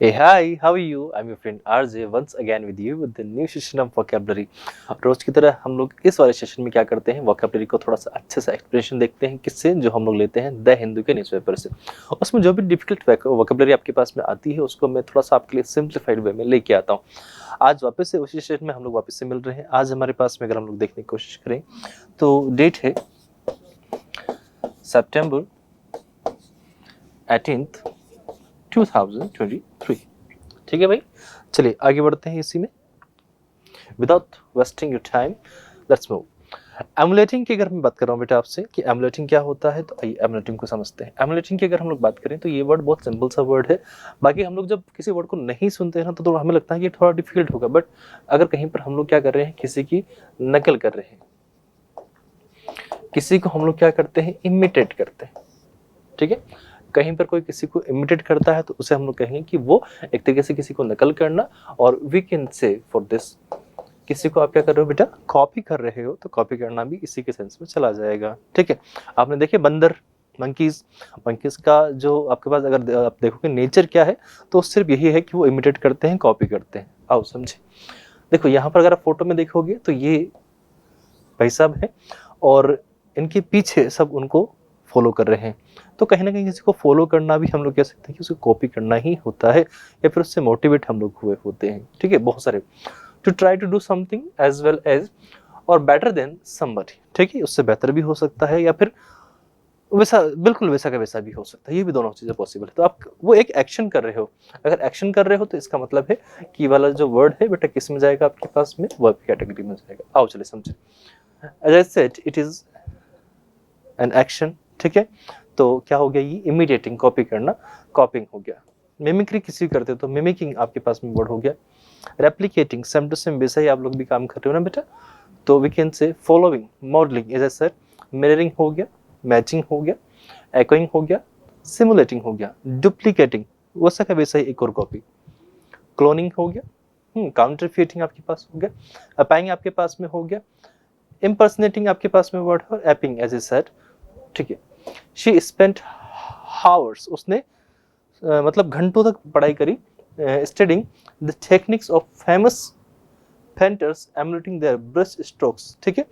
Hey, hi, how are you? I'm your friend RJ once again with you with the new session of vocabulary. रोज की तरह हम लोग इस वाले session में क्या करते हैं, वोकेबलरी को थोड़ा सा अच्छे से एक्सप्लेनेशन देखते हैं, किससे, जो हम लोग लेते हैं द हिंदू के न्यूज़पेपर से। उसमें जो भी डिफिकल्ट वोकेबलरी आपके पास में आती है उसको मैं थोड़ा सा आपके लिए सिंप्लीफाइड वे में लेके आता हूँ। आज वापस से उसी सेशन में हम लोग वापस से मिल रहे हैं। आज हमारे पास में अगर हम लोग देखने की कोशिश करें तो डेट है September 18th 2023। ठीक है भाई, चलिए आगे बढ़ते हैं इसी में। Without wasting your time let's move. Emulating की अगर मैं बात कर रहा हूँ बेटा आपसे कि एमुलेटिंग क्या होता है, तो आइए एमुलेटिंग को समझते हैं। एमुलेटिंग की अगर हम लोग बात करें तो ये वर्ड बहुत सिंपल सा वर्ड है। बाकी हम लोग जब किसी वर्ड को नहीं सुनते हैं ना तो हमें लगता है कि थोड़ा डिफिकल्ट होगा, बट अगर कहीं पर हम लोग क्या कर रहे हैं, किसी की नकल कर रहे हैं, किसी को हम लोग क्या करते हैं, इमिटेट करते हैं। ठीक है, कहीं पर कोई किसी को इमिटेट करता है तो उसे हम लोग कहेंगे कि वो एक तरीके से किसी को नकल करना। और we can say for this, किसी को आप क्या कर रहे हो बेटा, कॉपी कर रहे हो, तो कॉपी करना भी इसी के सेंस में चला जाएगा। ठीक है, आपने देखे बंदर, मंकीज, मंकीज का जो आपके पास अगर आप देखोगे नेचर क्या है, तो सिर्फ यही है कि वो इमिटेट करते हैं, कॉपी करते हैं। आओ समझे, देखो यहाँ पर अगर आप फोटो में देखोगे तो ये भाई साहब है और इनके पीछे सब उनको फॉलो कर रहे हैं। तो कहीं ना कहीं किसी को फॉलो करना भी हम लोग कह सकते हैं कि उसको कॉपी करना ही होता है, या फिर उससे मोटिवेट हम लोग हुए होते हैं। ठीक है, बहुत सारे to try to do something as well as और बेटर देन समबडी। ठीक है, उससे बेहतर भी हो सकता है या फिर वैसा, बिल्कुल वैसा का वैसा भी हो सकता है। ये भी दोनों चीजें पॉसिबल है। तो आप वो एक एक्शन कर रहे हो, अगर एक्शन कर रहे हो तो इसका मतलब है कि वाला जो वर्ड है बेटा किस में जाएगा, आपके पास में वर्ब कैटेगरी में जाएगा। आओ चलिए समझे। As I said it is an action. ठीक है, तो क्या हो गया, ये इमिडिएटिंग, कॉपी करना, कॉपिंग हो गया। मिमिक्री किसी करते हो तो मिमिकिंग आपके पास में वर्ड हो गया। रेप्लिकेटिंग, सेम टू सेम वैसा ही आप लोग भी काम कर रहे हो ना बेटा, तो we can say following, modelling, as I said mirroring हो गया, मैचिंग हो गया, एकोइंग हो गया, सिमुलेटिंग हो गया, डुप्लीकेटिंग वैसा का वैसा ही एक और कॉपी, क्लोनिंग हो गया, काउंटरफिटिंग आपके पास हो गया, अपाइंग आपके पास में हो गया, इम्पर्सनेटिंग आपके पास में वर्ड है, एपिंग एज ए सेड। ठीक है, शी स्पेंट हावर्स, उसने मतलब घंटों तक पढ़ाई करी, studying the techniques of famous painters emulating their brush strokes. ठीक है,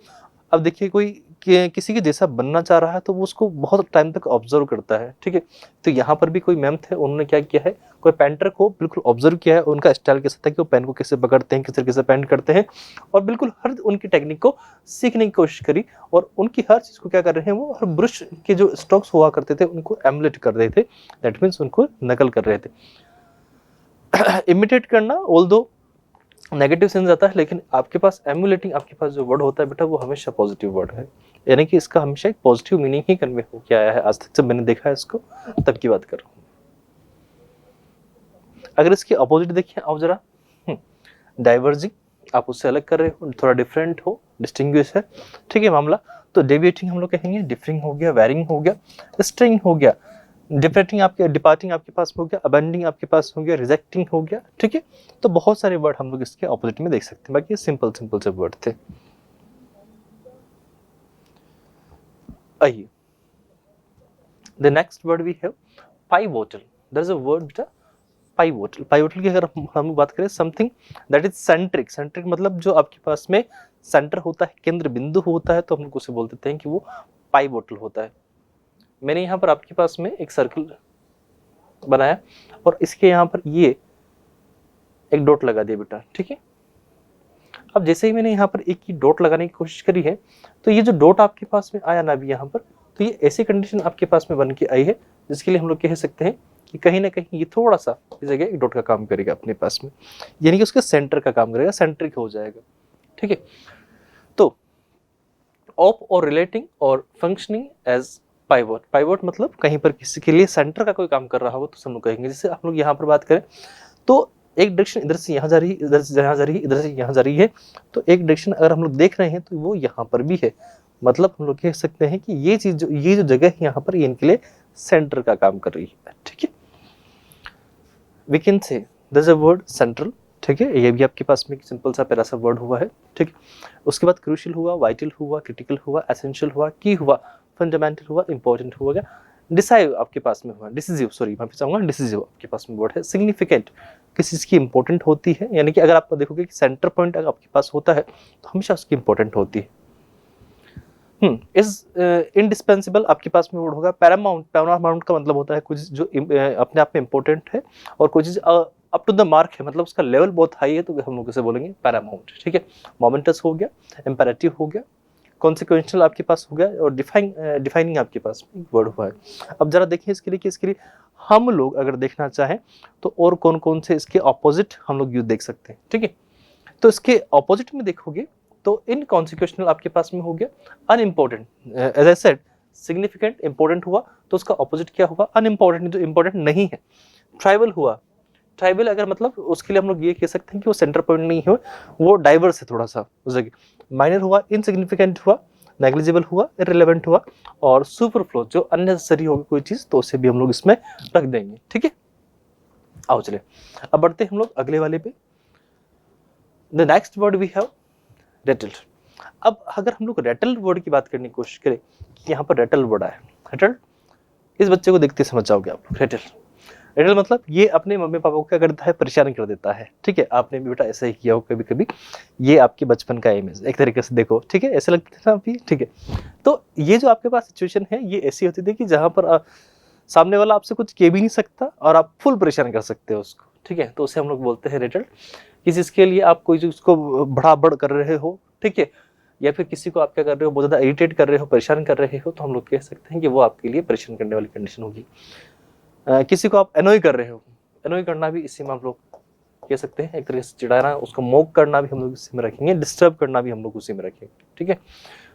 अब देखिए कोई किसी के जैसा बनना चाह रहा है तो वो उसको बहुत टाइम तक ऑब्जर्व करता है। ठीक है, तो यहाँ पर भी कोई मैम थे, उन्होंने क्या किया है, कोई पेंटर को बिल्कुल ऑब्जर्व किया है, उनका स्टाइल कैसा था कि वो पेन को कैसे पकड़ते हैं, किस तरीके से पेंट करते हैं, और बिल्कुल हर उनकी टेक्निक को सीखने की कोशिश करी। और उनकी हर चीज़ को क्या कर रहे हैं, वो हर ब्रश के जो स्ट्रोक्स हुआ करते थे उनको एमुलेट कर रहे थे, दैट मीन्स उनको नकल कर रहे थे। इमिटेट करना ऑल्दो नेगेटिव सेंस आता है, लेकिन आपके पास एमुलेटिंग, आपके पास जो वर्ड होता है बेटा वो हमेशा पॉजिटिव वर्ड है, यानी कि इसका हमेशा एक पॉजिटिव मीनिंग ही कन्वे हो के आया है आज तक जब मैंने देखा है इसको, तब की बात कर रहा हूँ। अगर इसके अपोजिट देखिए आप जरा, डाइवर्जिंग, आप उससे अलग कर रहे हो, थोड़ा डिफरेंट हो, डिस्टिंग्विश है। ठीक है मामला, तो डेविएटिंग हम लोग कहेंगे, डिफरिंग हो गया, वेरिंग हो गया, स्ट्रिंग हो गया, डिफरेटिंग आपके, डिपार्टिंग आपके पास हो गया, अबेंडिंग आपके पास हो गया, रिजेक्टिंग हो गया। ठीक है, तो बहुत सारे वर्ड हम लोग इसके ऑपोजिट में देख सकते हैं, बाकी ये सिंपल सिंपल से वर्ड थे। आइए, the next word we have pivotal. There is a word बेटा पाइवोटल। पाइवोटल की अगर हम बात करें, something that is centric. Centric मतलब जो आपके पास में सेंटर होता है, केंद्र बिंदु होता है, तो हम लोग उसे बोल देते हैं कि वो पाइवोटल होता है। मैंने यहाँ पर आपके पास में एक सर्कल बनाया और इसके यहाँ पर ये एक डॉट लगा दिया बेटा। ठीक है, अब जैसे ही मैंने यहाँ पर एक ही डॉट लगाने की कोशिश करी है, तो ये जो डॉट आपके पास में आया ना अभी यहाँ पर, तो ये ऐसी कंडीशन आपके पास में बन के आई है जिसके लिए हम लोग कह सकते हैं कि कहीं ना कहीं ये थोड़ा सा इस जगह एक डॉट का काम करेगा अपने पास में, यानी कि उसके सेंटर का काम करेगा, सेंट्रिक हो जाएगा। ठीक है, तो ऑफ और रिलेटिंग और फंक्शनिंग एज पाइवोट। पाइवोट मतलब कहीं पर किसी के लिए सेंटर का कोई काम कर रहा हो तो हम लोग कहेंगे। जैसे हम लोग यहाँ पर बात करें तो एक डायरेक्शन इधर से यहाँ जा रही है, इधर से यहाँ जा रही है, इधर से यहाँ जा रही है, तो एक डायरेक्शन अगर हम लोग देख रहे हैं तो वो यहाँ पर भी है। मतलब हम लोग कह सकते हैं कि ये चीज ये जो जगह है यहाँ पर, ये इनके लिए सेंटर का काम कर रही है। ठीक है, we can say this is a word central. ठीक है, ये भी आपके पास में सिंपल सा प्यारा सा वर्ड हुआ है। ठीक, उसके बाद क्रूशियल हुआ, वाइटल हुआ, क्रिटिकल हुआ, एसेंशियल हुआ, की हुआ, फंडामेंटल हुआ, इंपॉर्टेंट हुआ गया, डिसाइव आपके पास में हुआ, डिसिसिव, सॉरी माफी चाहूंगा, डिसिसिव आपके पास में वर्ड है। सिग्निफिकेंट किसी चीज की इंपॉर्टेंट होती है, यानी कि अगर आप देखोगे कि सेंटर पॉइंट अगर आपके पास होता है तो हमेशा उसकी इंपॉर्टेंट होती है। इज इंडिस्पेंसिबल आपके पास में वर्ड होगा। पैरामाउंट, पैरामाउंट का मतलब होता है कुछ जो अपने आप में इंपॉर्टेंट है और कोई चीज अप टू द मार्क है, मतलब उसका लेवल बहुत हाई है, तो हम लोग इसे बोलेंगे पैरामाउंट। ठीक है, मोमेंटस हो गया, इंपेरेटिव हो गया, कॉन्सिक्वेंशियल आपके पास हो गया, और डिफाइनिंग आपके पास वर्ड हुआ है। अब जरा देखिए इसके लिए कि इसके लिए हम लोग अगर देखना चाहें तो और कौन कौन से इसके ऑपोजिट हम लोग यूज देख सकते हैं। ठीक है, तो इसके ऑपोजिट में देखोगे तो इनकॉन्सिक्वेंशियल आपके पास में हो गया unimportant. As I said, significant important हुआ तो उसका ऑपोजिट क्या होगा, अनइम्पोर्टेंट, जो इंपॉर्टेंट नहीं है। ट्राइबल हुआ, ट्राइबल अगर मतलब उसके लिए हम लोग ये कह सकते हैं कि वो सेंटर पॉइंट नहीं है, वो डाइवर्स है थोड़ा सा उस जगह। माइनर हुआ, इनसिग्निफिकेंट हुआ, नेग्लिजिबल हुआ, इररिलेवेंट हुआ, और सुपरफ्लो जो अननेसेसरी होगी कोई चीज तो उसे भी हम लोग इसमें रख देंगे। ठीक है, आओ चले अब बढ़ते हैं हम लोग अगले वाले पे। The next word we have rattled. अब अगर हम लोग रेटल्ड वर्ड की बात करने की कोशिश करें कि यहाँ पर रेटल्ड वर्ड आया, रेटल्ड, इस बच्चे को देखते समझ जाओगे आप लोग। रेटल्ड, रेटल मतलब ये अपने मम्मी पापा को क्या करता है, परेशान कर देता है। ठीक है, आपने भी बेटा ऐसा ही किया हो कभी कभी, ये आपके बचपन का इमेज एक तरीके से देखो। ठीक है, ऐसे लगता था अभी। ठीक है, तो ये जो आपके पास सिचुएशन है ये ऐसी होती थी कि जहाँ पर सामने वाला आपसे कुछ कह भी नहीं सकता और आप फुल परेशान कर सकते हो उसको। ठीक है, तो उसे हम लोग बोलते हैं रेटल्ड। किसी चीज के लिए आप कोई चीज उसको बड़ा कर रहे हो, ठीक है, या फिर किसी को आप क्या कर रहे हो, बहुत ज्यादा इरिटेट कर रहे हो, परेशान कर रहे हो, तो हम लोग कह सकते हैं कि वो आपके लिए परेशान करने वाली कंडीशन होगी। किसी को आप एनॉय कर रहे हो, एनॉय करना भी इसी में हम लोग कह सकते हैं, एक तरीके से चिढ़ाना, उसको मोक करना भी हम लोग इसी में रखेंगे, डिस्टर्ब करना भी हम लोग उसी में रखेंगे। ठीक है,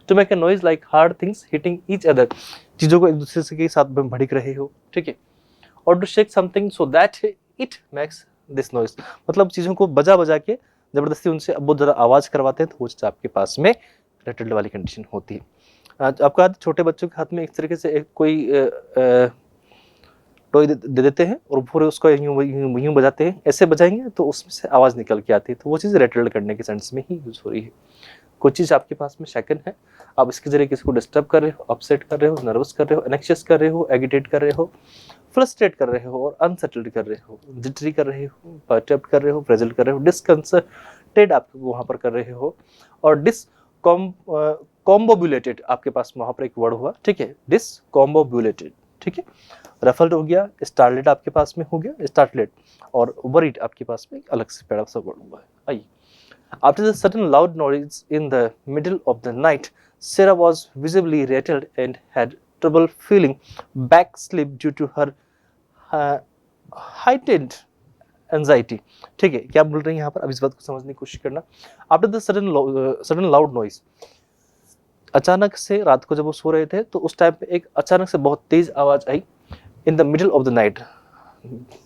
to make a noise like hard things hitting each other, चीजों को एक दूसरे से के साथ भड़क रहे हो। ठीक है, और to shake something so that it makes this noise, मतलब चीजों को बजा के जबरदस्ती उनसे बहुत ज्यादा आवाज करवाते हैं, तो वो चीज आपके पास में रेटल्ड वाली कंडीशन होती है। आपका छोटे बच्चों के हाथ में एक तरीके से कोई टॉय दे देते हैं और पूरे उसको यूं बजाते हैं, ऐसे बजाएंगे तो उसमें से आवाज़ निकल के आती है, तो वो चीज़ रेटल्ड करने के सेंस में ही यूज हो रही है। कोई चीज़ आपके पास में शेकन है, आप इसके जरिए किसी को डिस्टर्ब कर रहे हो, अपसेट कर रहे हो, नर्वस कर रहे हो, एनेक्शियस कर रहे हो, एगिटेट कर रहे हो, फ्रस्ट्रेट कर रहे हो और अनसेटल्ड कर रहे हो, जिटरी कर रहे हो, परटर्ब्ड कर रहे हो, फ्रेजल कर रहे हो, डिसकंसर्टेड आप वहाँ पर कर रहे हो, और कॉम्बोबुलेटेड आपके पास वहाँ पर एक वर्ड हुआ। ठीक है, डिसकॉम्बोबुलेटेड। ठीक है, रफल्ड हो गया, स्टार्टलेट आपके पास में हो गया, स्टार्टलेट, और वरीड आपके पास में अलग से पैरा सा वर्ड हुआ है। आइए, after the sudden loud noise in the middle of the night, Sarah was visibly rattled and had trouble feeling back sleep due to her heightened anxiety। ठीक है, क्या बोल रही है यहाँ पर, अब इस बात को समझने की कोशिश करना। After the sudden loud noise, अचानक से रात को जब वो सो रहे थे तो उस टाइम पे एक अचानक से बहुत तेज आवाज आई, in the middle of the night,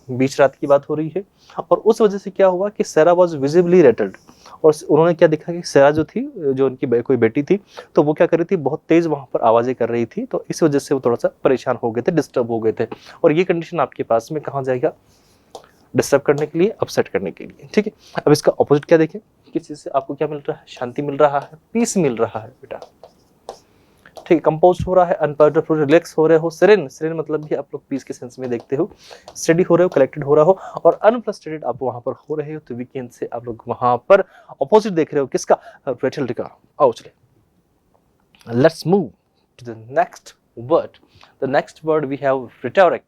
बीच रात की बात हो रही है, और उस वजह से क्या हुआ कि सैरा वाज विजिबली रेटल्ड, और उन्होंने क्या देखा कि सैरा जो थी, जो उनकी कोई बेटी थी, तो वो क्या कर रही थी, बहुत तेज वहां पर आवाजें कर रही थी, तो इस वजह से वो थोड़ा सा परेशान हो गए थे, डिस्टर्ब हो गए थे। और ये कंडीशन आपके पास में कहाँ जाएगा, डिस्टर्ब करने के लिए, अपसेट करने के लिए। ठीक है, अब इसका ऑपोजिट क्या देखें, किस चीज से आपको क्या मिल रहा है, शांति मिल रहा है, पीस मिल रहा है बेटा। ठीक है, कंपोज हो रहा है, अनपर्टर्ब्ड, रिलैक्स हो रहे हो, सेरेन, सेरेन मतलब भी आप लोग पीस के सेंस में देखते हो, स्टडी हो रहे हो, कलेक्टेड हो रहा हो, और अनफ्रस्ट्रेटेड आप वहां पर हो रहे हो, तो वीकेंड से आप लोग वहां पर ऑपोजिट देख रहे हो, किसका, रेटल्ड का। आओ चले, let's move to the next word. The next word we have rhetoric.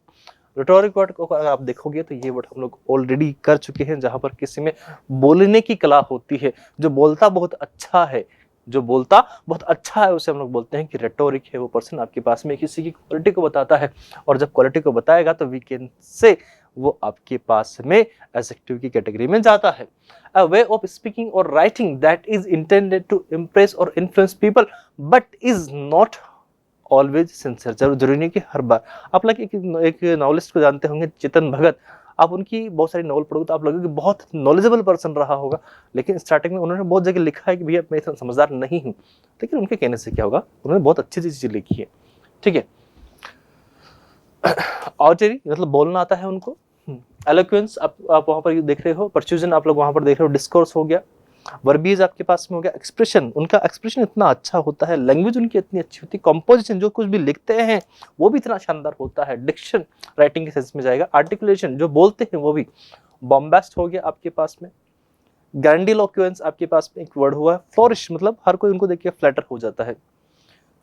Rhetoric word को अगर आप देखोगे तो ये वर्ड हम लोग ऑलरेडी कर चुके हैं, जहां पर किसी में बोलने की कला होती है, जो बोलता बहुत अच्छा है, जो बोलता बहुत अच्छा है, उसे हम लोग बोलते हैं कि रेटोरिक है। वो पर्सन आपके पास में किसी की क्वालिटी को बताता है, और जब क्वालिटी को बताएगा तो वी कैन से वो आपके पास में एडजेक्टिव की कैटेगरी में जाता है। अ वे ऑफ स्पीकिंग और writing that is intended to impress और influence people but is not always sincere. जरूरी नहीं कि हर बार। आप लोग एक नॉवेलिस्ट को जानते होंगे, चेतन भगत, आप उनकी बहुत सारी नॉवल पढ़ोगे तो आप लोगों की बहुत नॉलेजेबल पर्सन रहा होगा, लेकिन स्टार्टिंग में उन्होंने बहुत जगह लिखा है कि भैया मैं इतना समझदार नहीं हूँ, लेकिन उनके कहने से क्या होगा, उन्होंने बहुत अच्छी चीजें लिखी है। ठीक है, ऑडिटरी मतलब बोलना आता है उनको, एलोक्वेंस आप वहां पर देख रहे हो, परस्यूजन आप लोग वहां पर देख रहे हो, डिस्कोर्स हो गया, वर्बिएज आपके पास में हो गया, एक्सप्रेशन, उनका एक्सप्रेशन इतना अच्छा होता है, लैंग्वेज उनकी इतनी अच्छी होती है, कंपोजिशन जो कुछ भी लिखते हैं वो भी इतना शानदार होता है, डिक्शन राइटिंग के सेंस में जाएगा, आर्टिकुलेशन जो बोलते हैं वो भी, बॉम्बास्ट हो गया आपके पास में, ग्रैंडिलोक्वेंस आपके पास में एक वर्ड हुआ है, फ्लोरिश मतलब हर कोई उनको देख के फ्लैटर हो जाता है,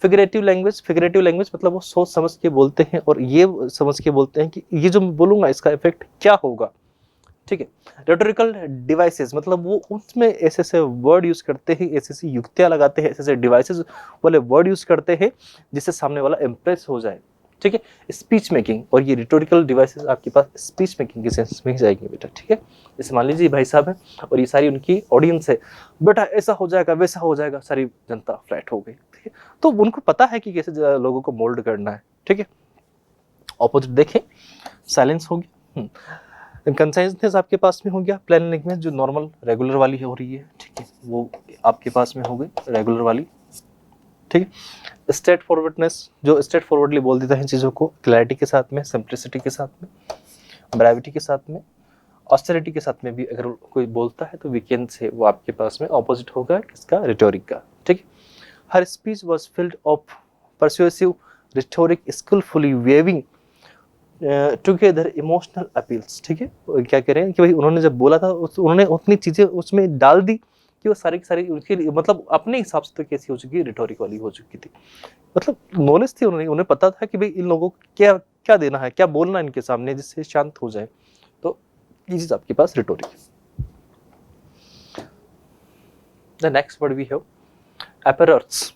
फिगरेटिव लैंग्वेज मतलब वो सोच समझ के बोलते हैं और ये समझ के बोलते हैं कि ये जो मैं बोलूंगा इसका इफेक्ट क्या होगा, ठीक है। रेटोरिकल डिवाइसेस मतलब वो उसमें ऐसे ऐसे वर्ड यूज करते हैं, ऐसे ऐसी युक्तियां लगाते हैं, ऐसे ऐसे डिवाइसेस वाले वर्ड यूज करते हैं जिससे सामने वाला इम्प्रेस हो जाए, ठीक है। स्पीच मेकिंग, और ये रिटोरिकल डिवाइसेस आपके पास स्पीच मेकिंग के सेंस में ही जाएंगे बेटा, ठीक है। जैसे मान लीजिए भाई साहब हैं और ये सारी उनकी ऑडियंस है, बेटा ऐसा हो जाएगा वैसा हो जाएगा, सारी जनता फ्लैट हो गई, ठीक है। तो उनको पता है कि कैसे लोगों को मोल्ड करना है, ठीक है। ऑपोजिट देखें, साइलेंस हो गया, कंसाइजनेस आपके पास में हो गया, प्लेन लैंग्वेज जो नॉर्मल रेगुलर वाली हो रही है, ठीक है, वो आपके पास में हो गई रेगुलर वाली, ठीक है। स्ट्रेट फॉरवर्डनेस जो स्ट्रेट फॉरवर्डली बोल देता है चीज़ों को, क्लैरिटी के साथ में, सिंप्लिसिटी के साथ में, ब्रेविटी के साथ में, ऑस्टेरिटी के साथ में भी अगर कोई बोलता है तो वीकेंड से वो आपके पास में ऑपोजिट होगा किसका, रिटोरिक का, ठीक है। हर speech was filled of persuasive rhetoric skilfully weaving together emotional appeals, ठीक है। क्या कह रहे हैं कि भाई उन्होंने जब बोला था उन्होंने उतनी चीजें उसमें डाल दी कि वो सारी की सारी उनके मतलब अपने हिसाब से तो कैसी हो चुकी, रिटोरिक वाली हो चुकी थी, मतलब नॉलेज थी, उन्हें पता था कि भाई इन लोगों को क्या क्या देना है, क्या बोलना है इनके सामने जिससे शांत हो जाए, तो ये चीज आपके पास रिटोरिक है। The next word we have apparatus.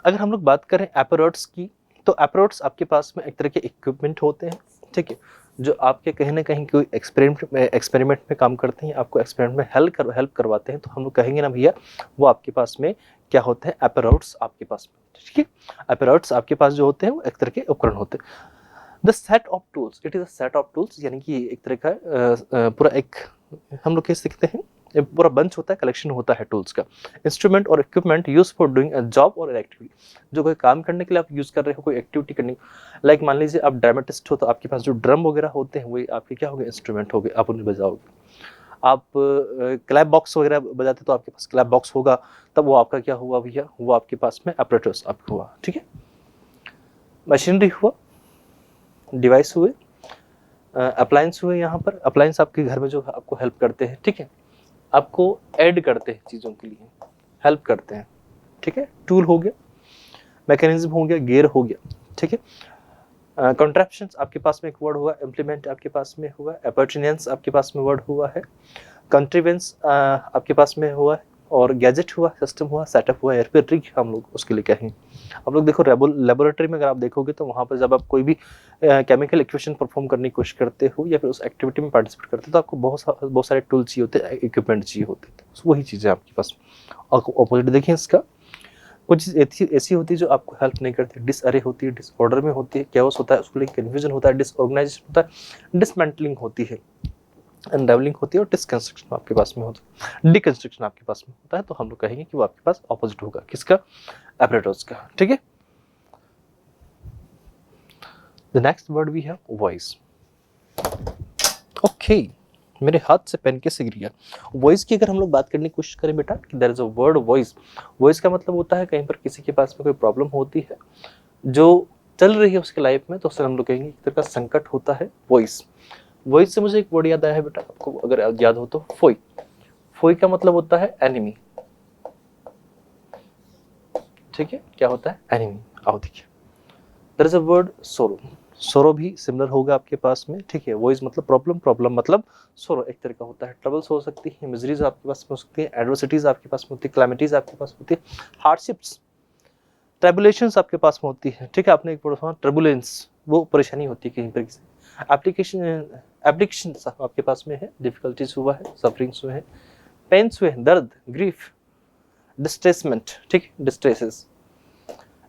अगर हम लोग बात करें एपेरट्स की, तो एपेरट्स आपके पास में एक तरह के इक्विपमेंट होते हैं, ठीक है, जो आपके कहीं ना कहीं कोई एक्सपेरिमेंट में काम करते हैं, आपको एक्सपेरिमेंट में हेल्प करवाते हैं, तो हम लोग कहेंगे ना भैया वो आपके पास में क्या होते हैं, एपेरट्स आपके पास में, ठीक है। एपेरट्स आपके पास जो होते हैं वो एक तरह के उपकरण होते हैं। The set of tools, it is a set of tools, यानी कि एक तरह का पूरा एक हम लोग कैसे सीखते हैं, पूरा बंच होता है, कलेक्शन होता है टूल्स का, इंस्ट्रूमेंट और equipment use for doing a job और एक्टिविटी, जो कोई काम करने के लिए आप यूज कर रहे हो, कोई एक्टिविटी करने, लाइक मान लीजिए आप ड्रामेटिस्ट हो तो आपके पास जो ड्रम वगैरह होते हैं वही आपके क्या हो गए, इंस्ट्रूमेंट हो गए, आप उन्हें बजाओगे। आप क्लैप बॉक्स वगैरह बजाते तो आपके पास क्लैप बॉक्स होगा, तब वो आपका क्या हुआ भैया, वो आपके पास में अपरेटस आपका हुआ, ठीक है। मशीनरी हुआ, डिवाइस हुए, अप्लायंस हुए, यहाँ पर अप्लायंस आपके घर में जो आपको हेल्प करते हैं, ठीक है, आपको ऐड करते हैं चीज़ों के लिए, हेल्प करते हैं, ठीक है। टूल हो गया, मैकेनिज्म हो गया, गियर हो गया, ठीक है। कॉन्ट्रैप्शंस आपके पास में एक वर्ड हुआ, इम्प्लीमेंट आपके पास में हुआ, अपॉर्चुनिटीज आपके पास में वर्ड हुआ है, कंट्रीवेंस आपके पास में हुआ है, और गैजेट हुआ, सिस्टम हुआ, सेटअप हुआ, या फिर रिग हम लोग उसके लिए कहेंगे। आप लोग देखो लेबोरेटरी में अगर आप देखोगे तो वहाँ पर जब आप कोई भी केमिकल इक्वेशन परफॉर्म करने की कोशिश करते हो या फिर उस एक्टिविटी में पार्टिसिपेट करते हो तो आपको बहुत सारे टूल चाहिए होते हैं, इक्विपमेंट चाहिए होते हैं, तो वही चीज़ें आपके पास। और ऑपोजिट देखें इसका, कुछ चीज़ ऐसी होती है जो आपको हेल्प नहीं करती, डिसअरे होती है, डिसऑर्डर में होती है, कैओस होता है, उसको लेकर कन्फ्यूजन होता है, डिसऑर्गेनाइजेशन होता है, डिसमेंटलिंग होती है, अनरावलिंग होती है, और डिसकंस्ट्रक्शन आपके पास में होता है, डिकंस्ट्रक्शन आपके पास में होता है, तो हम लोग कहेंगे कि वो आपके पास ऑपोजिट होगा किसका, एपरेटस का, ठीक है। The next word we have voice. Okay, मेरे हाथ से पेन कैसे गिर गया। वॉइस की अगर हम लोग बात करने की कोशिश करें बेटा, कि there is a word voice. Voice का मतलब होता है कहीं पर किसी के पास में कोई प्रॉब्लम होती है जो चल रही है उसके लाइफ में, तो उससे हम लोग कहेंगे एक तरह का संकट होता है वॉइस। वॉइस से मुझे एक वर्ड याद आया है बेटा, आपको अगर याद हो तो, फोई। फोई का मतलब होता है एनिमी, ठीक है, क्या होता है, एनिमी। आओ देखिए, देयर इज अ वर्ड सोरो। सोरो भी सिमिलर होगा आपके पास में, ठीक है। वॉइस मतलब प्रॉब्लम, प्रॉब्लम मतलब सोरो एक तरह का होता है। ट्रबल्स हो सकती है, मिजरीज आपके पास में हो सकती है, एडवर्सिटीज आपके पास में होती है, क्लैमिटीज आपके पास होती है, हार्डशिप्स, ट्रबुलेशंस आपके पास में होती है, ठीक है। आपने एक वर्ड सुना ट्रबुलेंस, वो परेशानी होती है कहीं पर किसी, एप्लीकेशन आपके पास में है, डिफिकल्टीज हुआ है, सफरिंग्स हुए हैं, पेन्स हुए हैं, दर्द, ग्रीफ, डिस्ट्रेसमेंट, ठीक, डिस्ट्रेसेस,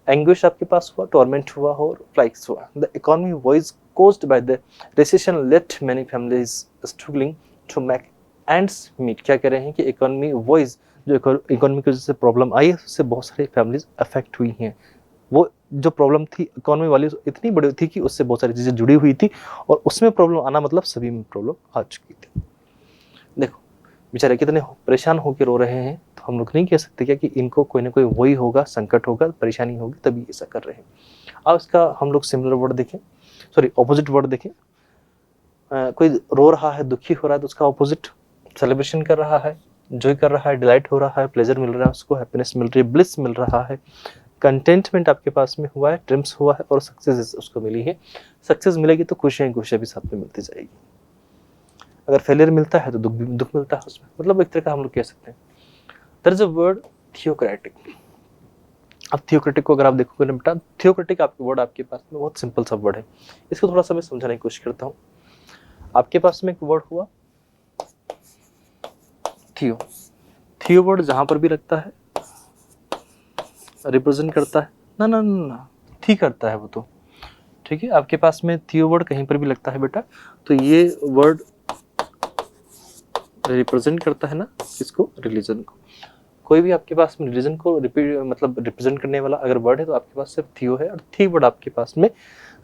एंग्विश आपके पास हुआ, टॉर्मेंट हुआ और फ्लाइक्स हुआ। The economy voice caused by the recession left many families struggling to make ends meet। क्या कह रहे हैं कि इकोनॉमी वॉइस, जो इकोनॉमी की वजह से प्रॉब्लम आई है उससे बहुत सारी फैमिलीज अफेक्ट हुई हैं। वो जो प्रॉब्लम थी इकोनॉमी वाली इतनी बड़ी थी कि उससे बहुत सारी चीज़ें जुड़ी हुई थी और उसमें प्रॉब्लम आना मतलब सभी में प्रॉब्लम आ चुकी थी। देखो बेचारे कितने परेशान होकर रो रहे हैं, तो हम लोग नहीं कह सकते क्या कि इनको कोई ना कोई वही होगा, संकट होगा, परेशानी होगी तभी ऐसा कर रहे हैं। अब इसका हम लोग सिमिलर वर्ड देखें, सॉरी ऑपोजिट वर्ड देखें। कोई रो रहा है, दुखी हो रहा है, तो उसका ऑपोजिट सेलिब्रेशन कर रहा है, एंजॉय कर रहा है, डिलाइट हो रहा है, प्लेजर मिल रहा है, उसको हैप्पीनेस मिल रही है, ब्लिस मिल रहा है, कंटेंटमेंट आपके पास में हुआ है, ट्रिम्स हुआ है, और सक्सेस उसको मिली है। सक्सेस मिलेगी तो खुशियाँ भी साथ में मिलती जाएगी। अगर फेलियर मिलता है तो दुख मिलता है उसमें, मतलब एक तरह का हम लोग कह सकते हैं। There is a word theocratic. अब थियोक्रेटिक को अगर आप देखोगे ना बेटा, थियोक्रेटिक आपके वर्ड आपके पास में बहुत सिंपल सा वर्ड है, इसको थोड़ा सा मैं समझाने की कोशिश करता हूँ। आपके पास में एक वर्ड हुआ थियो। थियो वर्ड जहां पर भी लगता है रिप्रेजेंट करता है ना ना ना ना थी करता है वो तो, ठीक है। आपके पास में थियो वर्ड कहीं पर भी लगता है बेटा, तो ये वर्ड रिप्रेजेंट करता है ना किसको, रिलीजन को। कोई भी आपके पास में रिलीजन को मतलब रिप्रेजेंट करने वाला अगर वर्ड है तो आपके पास सिर्फ थियो है, और थी वर्ड आपके पास में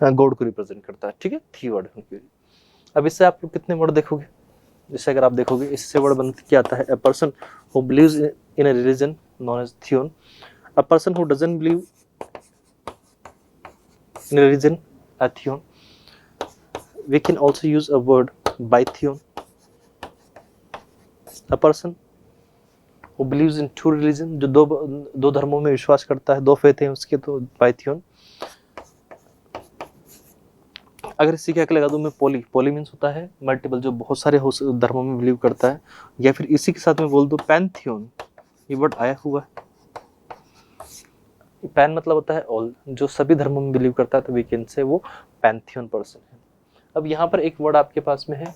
गॉड को रिप्रेजेंट करता है, ठीक है, थी वर्ड। अब इससे आप लोग कितने वर्ड देखोगे, जैसे अगर आप देखोगे इससे वर्ड बन क्या आता है, a person who believes in a religion known as theon, a person who doesn't believe in religion a theon. We can also use a word bitheon, a person who believes in two religion, जो दो धर्मों में विश्वास करता है, दो faith हैं उसके, तो बाइथियोन। अगर इसी के आगे लगा दूं मैं पोली, पोली मीन्स होता है मल्टीपल, जो बहुत सारे धर्मों में बिलीव करता है, या फिर इसी के साथ में बोल दो पैंथियोन, ये वर्ड आया हुआ है। पैन मतलब होता है ऑल, जो सभी धर्मों में बिलीव करता है, तो वी कैन से वो पैंथियोन पर्सन है। अब यहाँ पर एक वर्ड आपके पास में है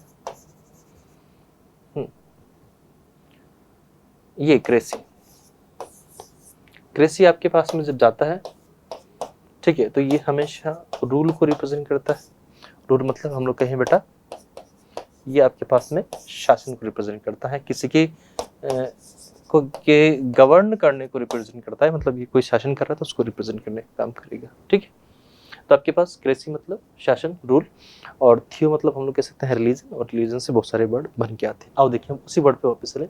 ये क्रेसी। क्रेसी आपके पास में जब जाता है, ठीक है, तो ये हमेशा रूल को रिप्रेजेंट करता है। रूल मतलब हम लोग कहें बेटा, ये आपके पास में शासन को रिप्रेजेंट करता है, किसी के गवर्न करने को रिप्रेजेंट करता है, मतलब ये कोई शासन कर रहा है तो उसको रिप्रेजेंट करने का काम करेगा, ठीक है। तो आपके पास क्रेसी मतलब शासन, रूल, और थियो मतलब हम लोग कह सकते हैं रिलीजन, और रिलीजन से बहुत सारे वर्ड बन के आते हैं। आओ देखिए हम उसी वर्ड पे वापस चले,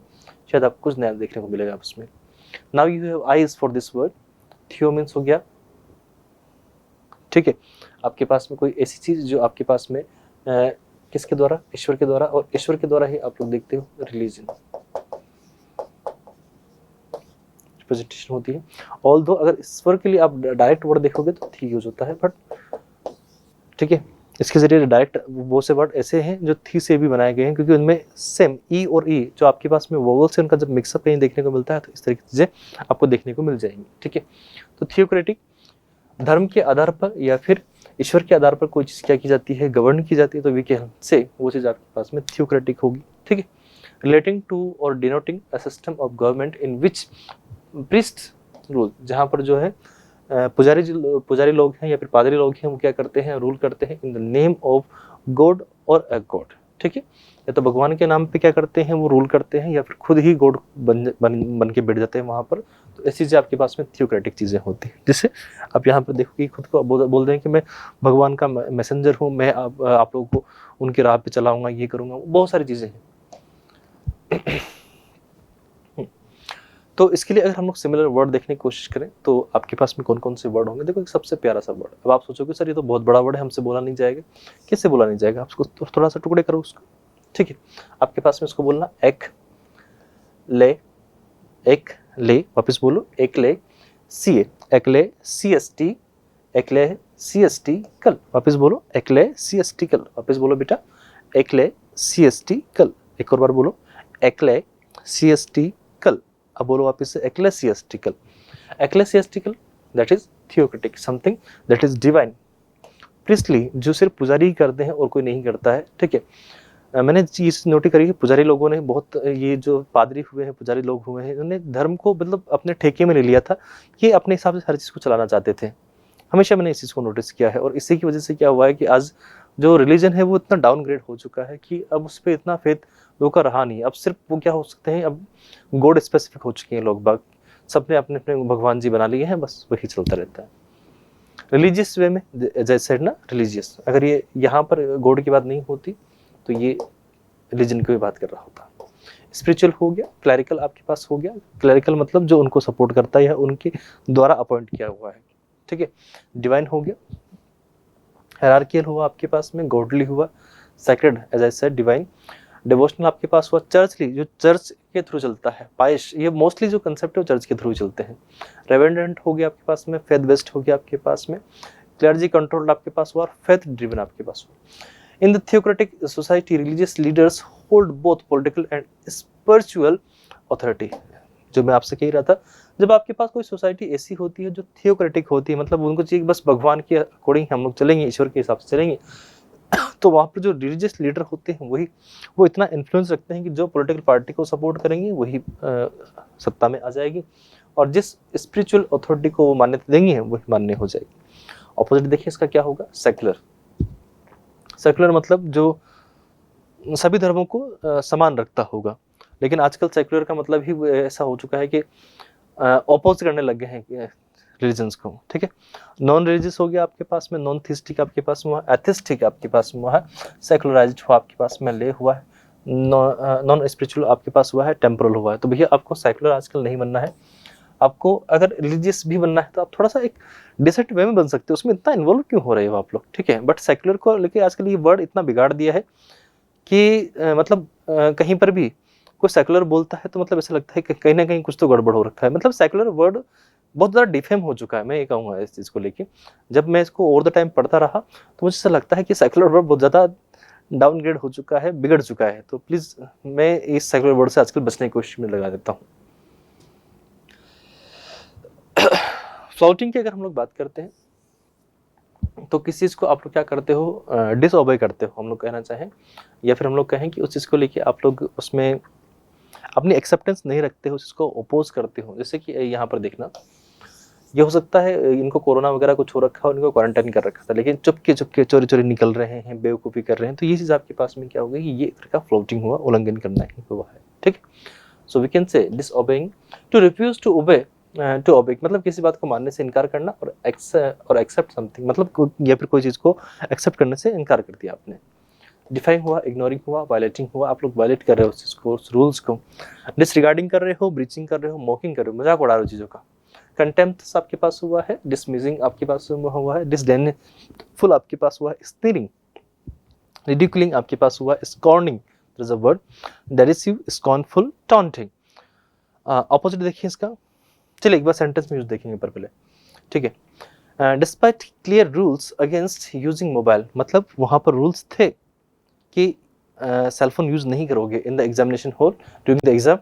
शायद आपको कुछ नया देखने को मिलेगा उसमें। Now you have eyes for this word. थियो मीन्स हो गया, ठीक है, आपके पास में कोई ऐसी चीज जो आपके पास में किसके द्वारा, ईश्वर के द्वारा, और ईश्वर के द्वारा ही आप लोग देखते हो रिलीजन रिप्रेजेंटेशन होती है। ऑल्दो अगर ईश्वर के लिए आप डायरेक्ट वर्ड देखोगे तो थी यूज होता है, बट ठीक है, इसके जरिए डायरेक्ट वो से वर्ड ऐसे हैं जो थी से भी बनाए गए हैं, क्योंकि उनमें सेम ई और ई जो आपके पास में वोवल्स है उनका जब मिक्सअप कहीं देखने को मिलता है तो इस तरह की चीजें आपको देखने को मिल जाएंगी, ठीक है। तो थियोक्रेटिक धर्म के आधार पर या फिर ईश्वर के आधार पर कोई चीज क्या की जाती है, गवर्न की जाती है, तो वी कैन से वो चीज आपके पास में थियोक्रेटिक होगी, ठीक है। रिलेटिंग टू और denoting a system of government in which priest rule, जहाँ पर जो है पुजारी लोग हैं या फिर पादरी लोग हैं, वो क्या करते हैं, रूल करते हैं in the name of God और अ गॉड, ठीक है। या तो भगवान के नाम पे क्या करते हैं, वो रूल करते हैं, या फिर खुद ही गॉड बन के बैठ जाते हैं वहाँ पर। तो ऐसी चीज़ें आपके पास में थियोक्रेटिक चीज़ें होती हैं, जिससे आप यहाँ पर देखो कि खुद को बोल दें कि मैं भगवान का मैसेंजर हूँ, मैं आप लोगों को उनकी राह पे चलाऊंगा, ये करूँगा, बहुत सारी चीज़ें हैं। तो इसके लिए अगर हम लोग सिमिलर वर्ड देखने की कोशिश करें तो आपके पास में कौन कौन से वर्ड होंगे। देखो एक सबसे प्यारा सा वर्ड, अब आप सोचोगे सर ये तो बहुत बड़ा वर्ड है, हमसे बोला नहीं जाएगा। किससे बोला नहीं जाएगा, आप उसको थोड़ा सा टुकड़े करो उसको, ठीक है। आपके पास में उसको बोलना एक ले, वापस बोलो एक ले, सी एकले CST, एकले CST कल, वापस बोलो एकले CST कल, वापस बोलो बेटा एकले CST कल, एक और बार बोलो एकले CST कल। अब बोलो वापस से ecclesiastical, ecclesiastical that is theocratic, something that is divine, priestly जो सिर्फ पुजारी ही करते हैं और कोई नहीं करता है, ठीक है। मैंने चीज नोटिस करी कि पुजारी लोगों ने बहुत, ये जो पादरी हुए हैं, पुजारी लोग हुए हैं, उन्होंने धर्म को मतलब अपने ठेके में ले लिया था, कि अपने हिसाब से हर चीज को चलाना चाहते थे। हमेशा मैंने इस चीज को नोटिस किया है, और इसी की वजह से क्या हुआ है कि आज जो रिलीजन है वो इतना डाउनग्रेड हो चुका है कि अब उस पर इतना फेथ लोगों का रहा नहीं। अब सिर्फ वो क्या हो सकते हैं, अब गॉड स्पेसिफिक हो चुके हैं लोग बाग, सबने अपने अपने भगवान जी बना लिए हैं, बस वही चलता रहता है रिलीजियस वे में। जैसे ना रिलीजियस, अगर ये यहाँ पर गॉड की बात नहीं होती तो ये रिलीजन की भी बात कर रहा होता। स्पिरिचुअल हो गया, क्लरिकल आपके पास हो गया, क्लरिकल मतलब जो उनको सपोर्ट करता है या उनके द्वारा अपॉइंट किया हुआ है, ठीक है। डिवाइन हो गया, हायरार्कियल हुआ आपके पास में, गॉडली हुआ, sacred as I said, divine, devotional आपके पास हुआ, चर्चली जो चर्च के थ्रू चलता है, पाइश, ये मोस्टली जो कंसेप्ट है वो चर्च के थ्रू चलते हैं, रेवेनेंट हो गया आपके पास में, फेथ बेस्ड हो गया आपके पास में, क्लर्जी कंट्रोल्ड आपके पास हुआ, और फेथ ड्रिवन आपके पास हुआ। In the theocratic society religious leaders hold both political and spiritual authority. जो मैं आपसे कह रहा था, जब आपके पास कोई सोसाइटी ऐसी होती है जो थियोक्रेटिक होती है, मतलब उनको चाहिए बस भगवान के अकॉर्डिंग हम लोग चलेंगे, ईश्वर के हिसाब से चलेंगे, तो वहाँ पर जो रिलीजियस लीडर होते हैं वो इतना इन्फ्लुएंस रखते हैं कि जो पॉलिटिकल पार्टी को सपोर्ट करेंगे वही सत्ता में आ जाएगी, और जिस स्पिरिचुअल अथॉरिटी को वो मान्यता देंगे वही मान्य हो जाएगी। ऑपोजिट देखिए इसका क्या होगा, सेक्युलर। सेक्युलर मतलब जो सभी धर्मों को समान रखता होगा, लेकिन आजकल सेक्युलर का मतलब ही ऐसा हो चुका है कि ऑपोज करने लग गए हैं रिलीजन्स को, ठीक है। नॉन रिलीजियस हो गया आपके पास में, नॉन थिस्टिक आपके पास में हुआ, एथिस्टिक आपके पास में हुआ है, सेकुलराइज्ड हुआ आपके पास में, ले हुआ है, नॉन स्पिरिचुअल आपके पास हुआ है, टेम्पोरल हुआ है। तो भैया आपको सेकुलर आजकल नहीं बनना है, आपको अगर रिलीजियस भी बनना है तो आप थोड़ा सा एक डिसेंट वे में बन सकते हो, उसमें इतना इन्वॉल्व क्यों हो रहे हो आप लोग, ठीक है। बट सेकुलर को लेके आजकल ये वर्ड इतना बिगाड़ दिया है कि मतलब कहीं पर भी कोई सेकुलर बोलता है तो मतलब ऐसा लगता है कि कहीं ना कहीं कुछ तो गड़बड़ हो रखा है। मतलब सेकुलर वर्ड बहुत ज़्यादा डिफेम हो चुका है, मैं ये कहूँगा इस चीज़ को लेके। जब मैं इसको ओवर द टाइम पढ़ता रहा तो मुझे ऐसा लगता है कि सेकुलर वर्ड बहुत ज़्यादा डाउनग्रेड हो चुका है, बिगड़ चुका है। तो प्लीज़ मैं इस सेकुलर वर्ड से आजकल बचने की कोशिश में लगा देता हूँ। फ्लाउटिंग की अगर हम लोग बात करते हैं तो किस चीज़ को आप लोग क्या करते हो, डिसओबे करते हो हम लोग कहना चाहें, या फिर हम लोग कहें कि उस चीज़ को लेके आप लोग उसमें अपनी एक्सेप्टेंस नहीं रखते हो, उसको अपोज करते हो। जैसे कि यहाँ पर देखना, ये हो सकता है इनको कोरोना वगैरह कुछ हो रखा है, इनको क्वारंटाइन कर रखा था, लेकिन चुपके चुपके चोरी चोरी निकल रहे हैं, बेवकूफ़ी कर रहे हैं, तो ये चीज़ आपके पास में क्या हो गई, ये एक तरह का फ्लोटिंग हुआ, उल्लंघन करना ही हुआ है, ठीक। So we can say disobeying, to refuse to obey, to obey मतलब किसी बात को मानने से इनकार करना, और एक्सेप्ट समथिंग मतलब या फिर कोई चीज़ को एक्सेप्ट करने से इनकार कर दिया आपने। डिफाइंग हुआ, इग्नोरिंग हुआ, वायलेटिंग हुआ, आप लोग वायलेट कर रहे हो उस चीज़ को, उस रूल्स को। डिसरिगार्डिंग कर रहे हो, ब्रीचिंग कर रहे हो, मॉकिंग कर रहे हो, मजाक उड़ा रहे हो चीज़ों का। कंटेम्प्ट आपके पास हुआ है, डिसमिसिंग आपके पास हुआ है, डिसडेनफुल आपके पास हुआ है, स्नीरिंग, रिडिकुलिंग आपके पास हुआ है, scorning, there is a word, derisive, scornful, taunting. Opposite देखिए इसका, चलिए एक बार सेंटेंस में यूज देखेंगे पर पहले, ठीक है। Despite clear rules against using mobile, मतलब वहाँ पर रूल्स थे कि सेलफोन यूज नहीं करोगे in the examination hall during the exam.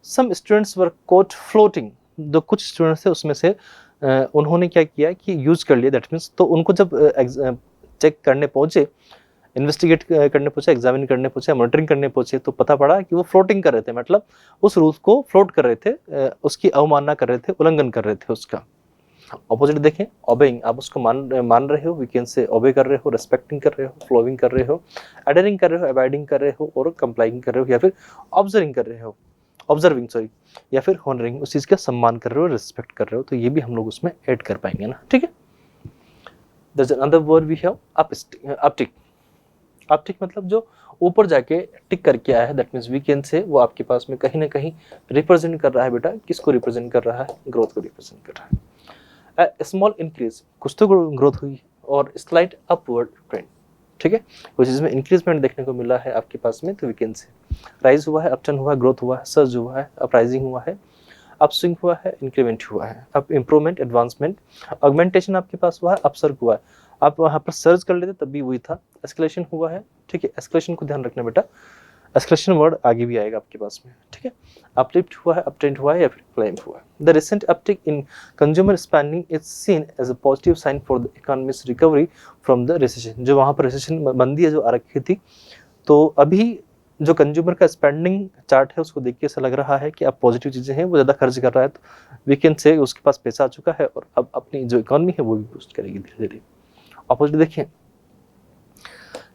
Some students were caught floating, जो कुछ स्टूडेंट्स थे उसमें से उन्होंने क्या किया कि यूज कर लिया, दैट मीन्स तो उनको जब चेक करने पहुंचे, इन्वेस्टिगेट करने पहुंचे, एग्जामिन करने पहुंचे, मॉनिटरिंग करने पहुंचे, तो पता पड़ा कि वो फ्लोटिंग कर रहे थे, मतलब उस रूल्स को फ्लोट कर रहे थे, उसकी अवमानना कर रहे थे, उल्लंघन कर रहे थे उसका। ऑपोजिट देखें, ओबेइंग, आप उसको मान रहे हो, वी कैन से ओबे कर रहे हो, रेस्पेक्टिंग कर रहे हो, फ्लोइंग कर रहे हो, एडरिंग कर रहे हो, अवॉइडिंग कर रहे हो, और कंप्लाइंग कर रहे हो, या फिर ऑब्जर्विंग कर रहे हो, ऑब्जर्विंग सॉरी, या फिर हॉनरिंग, उस चीज़ का सम्मान कर रहे हो, रिस्पेक्ट कर रहे हो। तो ये भी हम लोग उसमें ऐड कर पाएंगे ना, ठीक है। There is another word we have, uptick. Uptick मतलब जो ऊपर जाके टिक करके आया है, दैट मीन्स वी कैन से वो आपके पास में कहीं ना कहीं रिप्रेजेंट कर रहा है, बेटा किसको रिप्रेजेंट कर रहा है, ग्रोथ को रिप्रेजेंट कर रहा है। स्मॉल इंक्रीज, कुछ तो ग्रोथ हुई है, और स्लाइट अपवर्ड ट्रेंड, ठीक है, कुछ इसमें इंक्रीजमेंट देखने को मिला है आपके पास में, तो वी कैन से राइज हुआ है, अपटर्न हुआ है, ग्रोथ हुआ है, सर्ज हुआ है, अपराइजिंग हुआ है, अपस्विंग हुआ है, इंक्रीमेंट हुआ है, अब इंप्रूवमेंट, एडवांसमेंट, ऑगमेंटेशन आपके पास हुआ है, अपसर्ग हुआ है, आप वहाँ पर सर्च कर लेते तब भी वही था, एस्केलेशन हुआ है, ठीक है, एस्केलेशन को ध्यान रखना बेटा, एस्केलेशन वर्ड आगे भी आएगा आपके पास में, ठीक है। अपलिफ्ट हुआ है, अपट्रेंड हुआ है, या फिर क्लाइंब हुआ है। The recent uptick in consumer spending is seen as a positive sign for the economic recovery from the recession. जो वहाँ पर रिसेशन मंदी है जो आ रखी थी, तो अभी जो कंज्यूमर का स्पेंडिंग चार्ट है उसको देख के ऐसा लग रहा है कि अब पॉजिटिव चीज़ें हैं, वो ज़्यादा खर्च कर रहा है, तो वी कैन से उसके पास पैसा आ चुका है, और अब अपनी जो इकोनॉमी है वो भी बूस्ट करेगी धीरे धीरे। अपोजिट देखिए,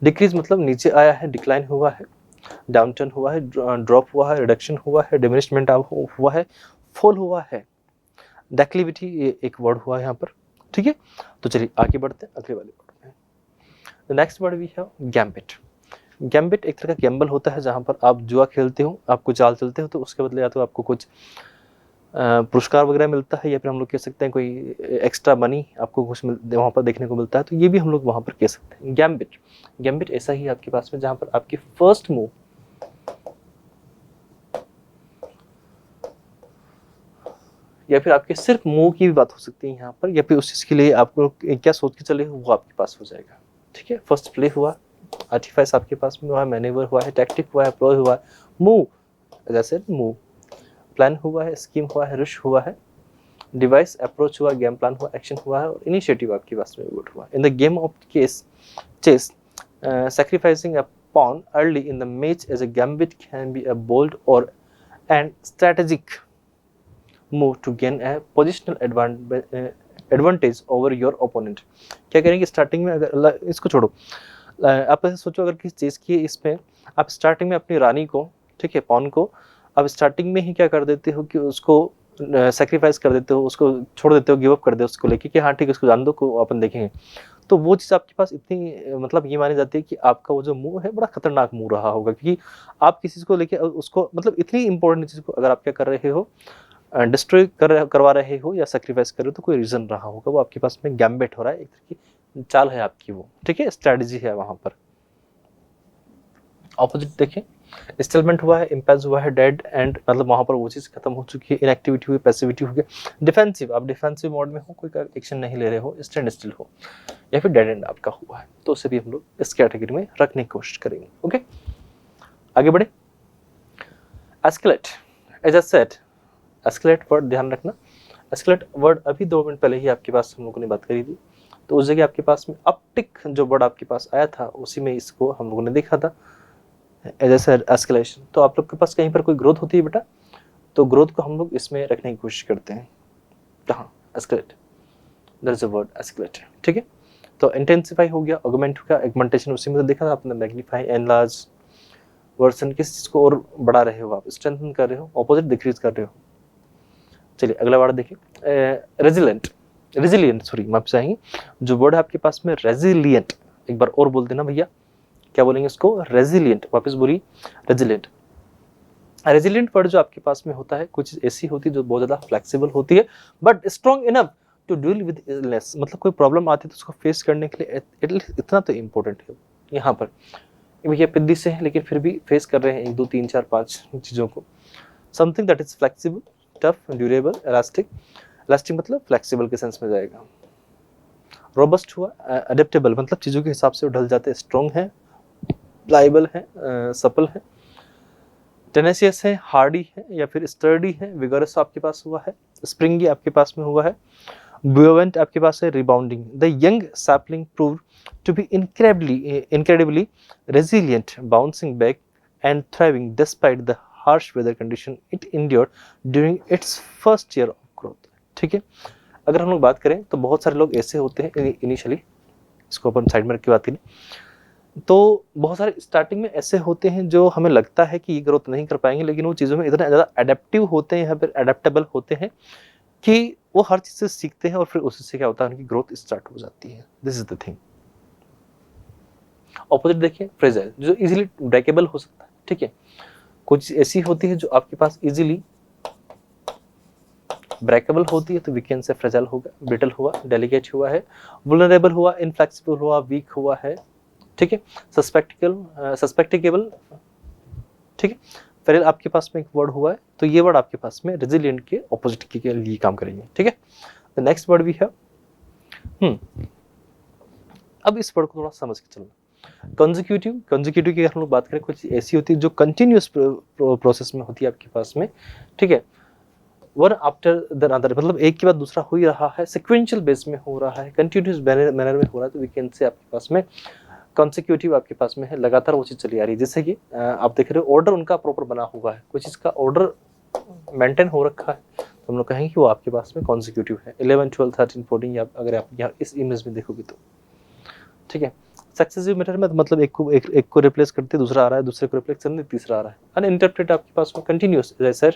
डिक्रीज मतलब नीचे आया है, डिक्लाइन हुआ है, डाउनटर्न हुआ है, ड्रॉप हुआ है, रिडक्शन हुआ है, डिमिनिशमेंट हुआ है, फॉल हुआ है, डेक्लिविटी ये एक वर्ड हुआ है यहाँ पर, ठीक है। तो चलिए आगे बढ़ते हैं अगले वाले वर्ड में। The next word we have gambit. Gambit एक तरह का गैम्बल होता है जहाँ पर आप जुआ खेलते हो, आपको चाल चलते हो, तो उसके बदले या तो आपको कुछ पुरस्कार वगैरह मिलता है, या फिर हम लोग कह सकते हैं कोई एक्स्ट्रा मनी आपको कुछ वहाँ पर देखने को मिलता है, तो ये भी हम लोग वहाँ पर कह सकते हैं। गैम्बिट, गैम्बिट ऐसा ही आपके पास में जहाँ पर आपकी फर्स्ट मूव या फिर आपके सिर्फ मूव की भी बात हो सकती है यहाँ पर, या फिर उस चीज़ के लिए आपको क्या सोच के चले वो आपके पास हो जाएगा। ठीक है, फर्स्ट प्ले हुआ, आर्टिफाइस आपके पास में हुआ है, मैनेवर हुआ है, टैक्टिक हुआ है, प्लॉय हुआ है, मूव जैसे मूव, प्लान हुआ है, स्कीम हुआ है, रुश हुआ है, डिवाइस अप्रोच हुआ, गेम प्लान हुआ, एक्शन हुआ है, और इनिशिएटिव आपके पास में वोट हुआ। In the game of case chess, sacrificing a pawn early in the match as a gambit can be a bold or and strategic move to gain a positional advantage over your opponent। क्या करेंगे starting में, अगर इसको छोड़ो, आप ऐसे सोचो अगर किसी चीज़ की इसमें आप स्टार्टिंग में अपनी रानी को, ठीक है, पॉन को आप स्टार्टिंग में ही क्या कर देते हो कि उसको सेक्रीफाइस कर देते हो, उसको छोड़ देते हो, गिव अप कर दे उसको लेके कि हाँ ठीक है उसको जान दो को अपन देखेंगे, तो वो चीज़ आपके पास इतनी मतलब ये मानी जाती है कि आपका वो जो मूव है बड़ा खतरनाक मूव रहा होगा, क्योंकि आप किसी चीज़ को लेके उसको मतलब इतनी इंपॉर्टेंट चीज़ को अगर आप क्या कर रहे हो, डिस्ट्रॉय करवा रहे हो या सेक्रीफाइस कर रहे हो, तो कोई रीज़न रहा होगा, वो आपके पास में गैम्बिट हो रहा है, एक तरह की चाल है आपकी वो, ठीक है, स्ट्रैटेजी है वहाँ पर। ऑपोजिट देखें, स्टेलमेंट हुआ है, इम्पैज हुआ है, डेड एंड, मतलब वहाँ पर वो चीज़ खत्म हो चुकी है, इनएक्टिविटी हुई, पैसिविटी हो गया, डिफेंसिव, आप डिफेंसिव मोड में हो, कोई एक्शन नहीं ले रहे हो, स्टैंड स्टिल हो, या फिर डेड एंड आपका हुआ है, तो उसे भी हम लोग इस कैटेगरी में रखने की कोशिश करेंगे। ओके, आगे बढ़े। Escalate, as I said, escalate word ध्यान रखना, एस्केलेट वर्ड अभी 2 मिनट पहले ही आपके पास हम लोगों ने बात करी थी, तो उस जगह आपके पास में अपटिक जो वर्ड आपके पास आया था उसी में इसको हम लोगों ने देखा था एज एस्केलेशन। तो आप लोग के पास कहीं पर कोई ग्रोथ होती है बेटा, तो ग्रोथ को हम लोग इसमें रखने की कोशिश करते हैं, कहाँ, escalate, there is a word escalate, ठीक है। तो इंटेंसिफाई हो गया, ऑगमेंट हो गया, एगमेंटेशन उसी में तो देखा था आपने, मैग्नीफाई, एनलार्ज, वर्सन, किस चीज़ को और बढ़ा रहे हो आप, स्ट्रेंथन कर रहे हो, ऑपोजिट डिक्रीज कर रहे हो। चलिए अगला वर्ड देखिए, रेजिलेंट, रेजिलियंट, सॉरी माफ चाहेंगे, जो वर्ड है आपके पास में रेजिलियंट, एक बार और बोल देना भैया, क्या बोलेंगे इसको, रेजिलियंट, वापस बोलिए रेजिलियंट। रेजिलियंट वर्ड जो आपके पास में होता है, कुछ ऐसी होती है जो बहुत ज़्यादा फ्लेक्सिबल होती है but strong enough to deal with illness, मतलब कोई प्रॉब्लम आती है तो उसको फेस करने के लिए एटलीस्ट इतना तो इम्पोर्टेंट है यहाँ पर, भैया पिद्दी से है लेकिन फिर भी फेस कर रहे हैं 1 2 3 4 5 चीज़ों को। Something that is flexible, tough, durable, elastic, elastic मतलब फ्लेक्सिबल के सेंस में जाएगा। रोबस्ट हुआ, अडेप्टेबल मतलब चीज़ों के हिसाब से ढल जाते हैं, स्ट्रॉन्ग है, प्लाइबल है, सपल है, टेनेसियस है, हार्डी है, या फिर स्टर्डी है, विगरस आपके पास हुआ है, स्प्रिंगी आपके पास में हुआ है, बुओवेंट आपके पास है, rebounding. The young sapling prove to be incredibly resilient, bouncing back and thriving despite the harsh weather condition it endured during its first year of growth. ठीक है, अगर हम लोग बात करें तो बहुत सारे लोग ऐसे होते हैं इनिशियली, इसको अपन साइड में रख के बात करें, तो बहुत सारे स्टार्टिंग में ऐसे होते हैं जो हमें लगता है कि ये ग्रोथ नहीं कर पाएंगे, लेकिन वो चीज़ों में इतना ज़्यादा एडेप्टिव होते हैं, यहाँ पर एडेप्टेबल होते हैं कि वो हर चीज़ से सीखते हैं और फिर उसी से क्या होता है उनकी ग्रोथ स्टार्ट हो जाती है। This is the thing. Opposite देखिए, फ्रेजाइल, जो इजीली ब्रेकेबल हो सकता है, ठीक है, कुछ ऐसी होती है जो आपके पास इजीली ब्रेकेबल होती है, तो वीकेंड से फ्रेजाइल होगा, ब्रिटल हुआ, डेलिकेट हुआ है, वुलनरेबल हुआ, इनफ्लेक्सिबल हुआ, वीक हुआ है, ठीक है, सस्पेक्टिकेबल, ठीक है, फेरल आपके पास में एक वर्ड हुआ है, तो ये वर्ड आपके पास में रेजिलिएंट के ऑपोजिट के लिए काम करेंगे, ठीक है। द नेक्स्ट वर्ड भी है, अब इस वर्ड को थोड़ा समझ के चलना, कंसेक्यूटिव। कंसेक्यूटिव की अगर हम लोग बात करें, कुछ ऐसी होती है जो कंटिन्यूस प्रोसेस में होती है आपके पास में, ठीक है, वन आफ्टर द अदर, मतलब एक के बाद दूसरा हो ही रहा है, सिक्वेंशियल बेस में हो रहा है, कंटिन्यूस मैनर में हो रहा है, तो वी कैन से आपके पास में कंसेक्यूटिव आपके पास में है, लगातार वो चीज़ चली आ रही है। जैसे कि आप देख रहे हो ऑर्डर उनका प्रॉपर बना हुआ है, कोई चीज़ का ऑर्डर मेंटेन हो रखा है, तो हम लोग कहेंगे कि वो आपके पास में कंसेक्यूटिव है। 11 12 13 14 या अगर आप यहाँ इस इमेज में देखोगे तो, ठीक है। सक्सेसिव मैटर में मतलब एक को रिप्लेस करते दूसरा आ रहा है, दूसरे को रिप्लेस करते तीसरा आ रहा है। अनइंटरप्रेटेड आपके पास में कंटिन्यूस, जैसे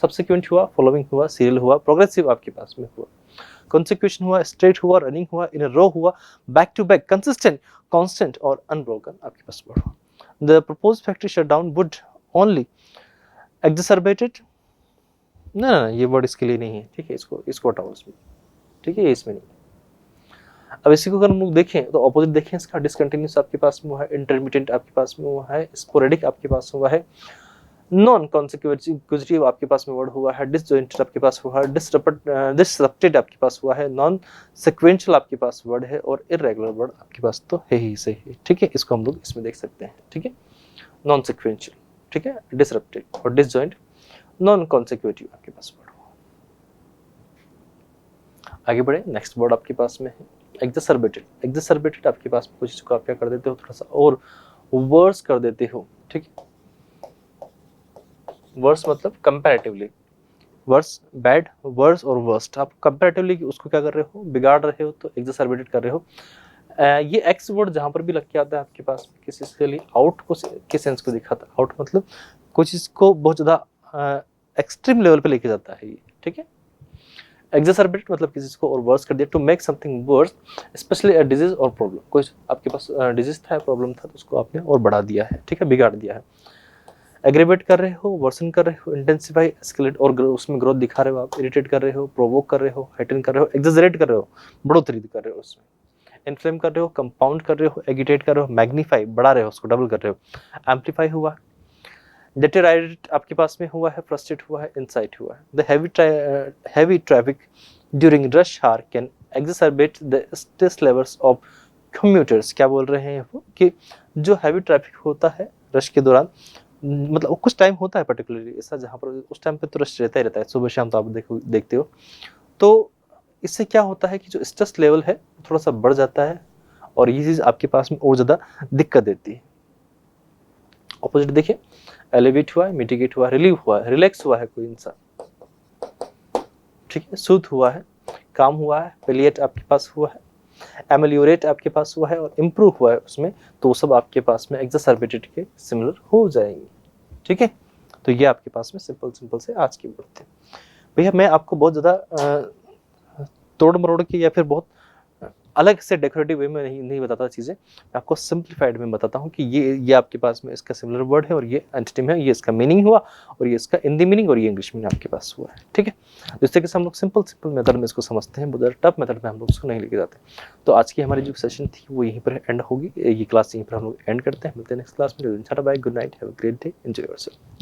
सब्सिक्वेंट हुआ, फॉलोइंग हुआ, सीरियल हुआ, प्रोग्रेसिव आपके पास में हुआ, कंसेक्यूशन हुआ, स्ट्रेट हुआ, रनिंग हुआ, इन अ रो हुआ, back to back, consistent, constant और अनब्रोकन आपके पास हुआ। The proposed factory shutdown would only exacerbated, ना ये वर्ड इसके लिए नहीं है, ठीक है, इसको हटाओ इसमें, ठीक है, ये इसमें नहीं। अब इसी को अगर हम लोग देखें तो ऑपोजिट देखें इसका, डिसकंटिन्यूस आपके पास में हुआ है, इंटरमिटेंट आपके पास में हुआ है, स्पोरेडिक आपके पास हुआ है, नॉन कॉन्सिक्यूटिव आपके पास में वर्ड हुआ है, डिसजॉइंटेड आपके पास हुआ है, डिसरप्टेड आपके पास हुआ है, नॉन सिक्वेंशियल आपके पास वर्ड है, और इरेगुलर वर्ड आपके पास तो है ही सही है, ठीक है, इसको हम लोग इसमें देख सकते हैं, ठीक है, नॉन सिक्वेंशियल, ठीक है, डिसरप्टेड और डिसजॉइंट, नॉन कॉन्सिक्यूटिव आपके पास वर्ड हुआ। आगे बढ़े, नेक्स्ट वर्ड आपके पास में है एग्जैसर्बेटेड। एग्जैसर्बेटेड आपके पास कुछ चीज को आप क्या कर देते हो, थोड़ा सा और वर्स कर देते हो, ठीक है, वर्स मतलब कंपैरेटिवली, वर्स बैड, वर्स और वर्स्ट, आप कंपैरेटिवली उसको क्या कर रहे हो, बिगाड़ रहे हो, तो एग्जैसर्बेटेड कर रहे हो। ये एक्स वर्ड जहां पर भी लग के आता है आपके पास किसी के लिए आउट को किस सेंस को दिखाता है, आउट मतलब कुछ इसको बहुत ज्यादा एक्सट्रीम लेवल पे लेके जाता है ये, ठीक है। एग्जैसर्बेटेड मतलब किसी को और वर्स कर दिया, to make something worse, specially a disease और प्रॉब्लम, कोई आपके पास डिजीज था, प्रॉब्लम था, तो उसको आपने और बढ़ा दिया है, ठीक है, बिगाड़ दिया है। एग्रीवेट कर रहे हो, वर्सन कर रहे हो, इंटेंसिफाई, एस्केलेट और उसमें ग्रोथ दिखा रहे हो आप, इरिटेट कर रहे हो, प्रोवोक कर रहे हो, हाइटन कर रहे हो, एक्सैजरेट कर रहे हो, बढ़ोतरी कर रहे हो उसमें, इन्फ्लेम कर रहे हो, कंपाउंड कर रहे हो, एगिटेट कर रहे हो, मैग्नीफाई बढ़ा रहे हो, उसको डबल कर रहे हो, एम्पलीफाई हुआ, डेटेराइट आपके पास में हुआ है, फ्रस्ट्रेट हुआ है, इंसाइट हुआ है। The heavy traffic during rush hour can exacerbate the stress levels of commuters। क्या बोल रहे हैं वो कि जो हैवी ट्रैफिक होता है रश के दौरान, मतलब कुछ टाइम होता है पर्टिकुलरली ऐसा जहाँ पर उस टाइम पे तो रश रहता ही रहता है, सुबह शाम तो आप देखते हो, तो इससे क्या होता है कि जो स्ट्रेस लेवल है थोड़ा सा बढ़ जाता है, और ये चीज़ आपके पास में और ज़्यादा दिक्कत देती है। ऑपोजिट देखिए, एलिवेट हुआ है, मिटिगेट हुआ है, रिलीव हुआ है, रिलैक्स हुआ है कोई इंसान, ठीक है, सूद हुआ है, काम हुआ है, पेलिएट आपके पास हुआ है, एमेलियोरेट आपके पास हुआ है, और इम्प्रूव हुआ है उसमें, तो वो सब आपके पास में एग्जैसर्बेटेड के सिमिलर हो जाएंगे, ठीक है। तो ये आपके पास में सिंपल से आज की वर्ड थे। भैया मैं आपको बहुत ज़्यादा तोड़ मरोड़ के या फिर बहुत अलग से डेकोरेटिव वे में नहीं बताता चीज़ें, मैं आपको सिंप्लीफाइड में बताता हूँ कि ये आपके पास में इसका सिमिलर वर्ड है, और ये एंटिटिव है, ये इसका मीनिंग हुआ, और ये इसका हिंदी मीनिंग और ये इंग्लिश मीनिंग आपके पास हुआ है, ठीक है। जिस तरीके से हम लोग सिंपल मेथड में इसको समझते हैं, बहुत टफ मेथड में हम लोग इसको नहीं लेके जाते। तो आज की हमारी जो सेशन थी वो यहीं पर एंड होगी, ये क्लास यहीं पर हम लोग एंड करते हैं, मिलते हैं नेक्स्ट क्लास में। Bye, good night, have a great day, enjoy yourself.